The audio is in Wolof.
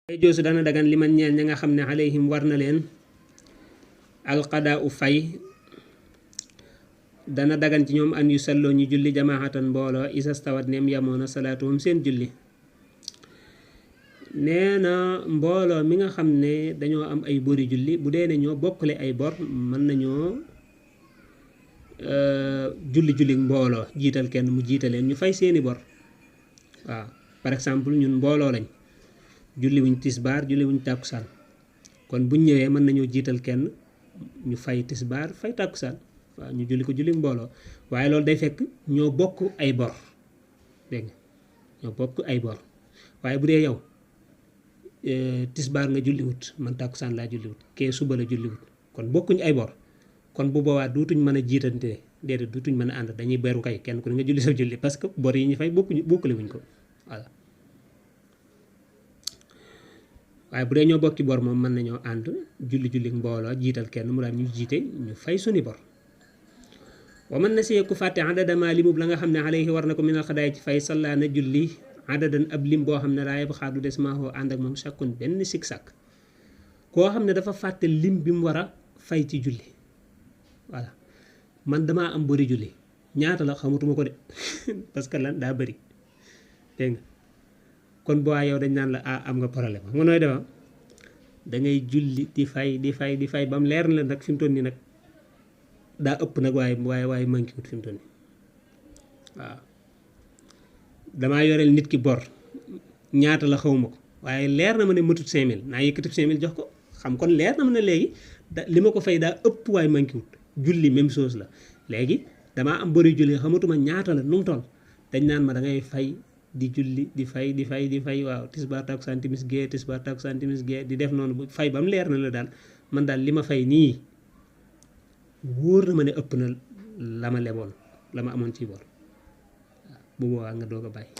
ay joosu dana dagan li man ñeel ña nga xam ne alayhim war na leen alqadaa u fay dana dagan ci ñoom an yu salloo ñu julli jamaatan mbooloo isastawat neem yamoona salaatuhum seen julli. nee na mbooloo mi nga xam ne dañoo am ay bori julli bu dee ne ñoo bokkale ay bor mën nañoo julli mbooloo jiital kenn mu jiitaleen ñu fay seeni bor. waaw par exemple ñun mbooloo lañ julli wuñ tisbaar julli wuñ tàkkusaan kon buñ ñëwee mën nañoo jiital kenn ñu fay tisbaar fay tàkkusaan waaw ñu julli ko julli mbooloo waaye loolu day fekk ñoo bokk ay bor dégg nga ñoo bokk ay bor waaye bu dee yow tisbaar nga julliwut man tàkkusaan laa julliwut kee suba la julliwut kon bokkuñ ay bor kon bu boobaa duutuñ mën a jiitante déedéet duutuñ mën a ànd dañuy beru kay kenn ku ne nga julli sa julli parce que bor yi ñu fay bokkule wuñ ko voilà. waaye bu dee ñoo bokki bor moom mën nañoo ànd julli mbooloo jiital kenn mu daal ñu jiite ñu fay suni bor. wa man nasiya ku fàtte adadama limub la nga xam ne alayhi war na ko minal xadaay ci fay salla na julli adadan ab lim boo xam ne laa yeb xaadu des maaxoo ànd ak moom sakkun benn sik sàkk koo xam ne dafa fàtte lim bi mu war a fay ci julli. voilà man damaa am bëri julli ñaata la xamatuma ko de parce que lan daa bëri dégg nga kon boo yow dañ naan la am nga problème xam nga nooy defa da ngay julli di fay ba mu leer na la nag fi mu toll nii nag daa ëpp nag waaye manqué wut fi mu toll nii waaw damaa yoreel nit ki bor ñaata la xawma ko waaye leer na ma ne matut 5000 naa yëkkati 5000 jox ko xam kon leer na ma ne léegi li ma ko fay daa ëpp waaye manqué wut julli même chose la léegi damaa am bëri julli xamatuma ñaata la nu mu toll dañ naan ma da ngay fay di julli di fay waaw tisbaar takkusaan timis gee tisbaar takkusaan timis gee di def noonu bu fay ba mu leer na la daal man daal li ma fay nii wóor na ma ne ëpp na la ma leboon la ma amoon ci bor bu boobaa nga doog a bàyyi.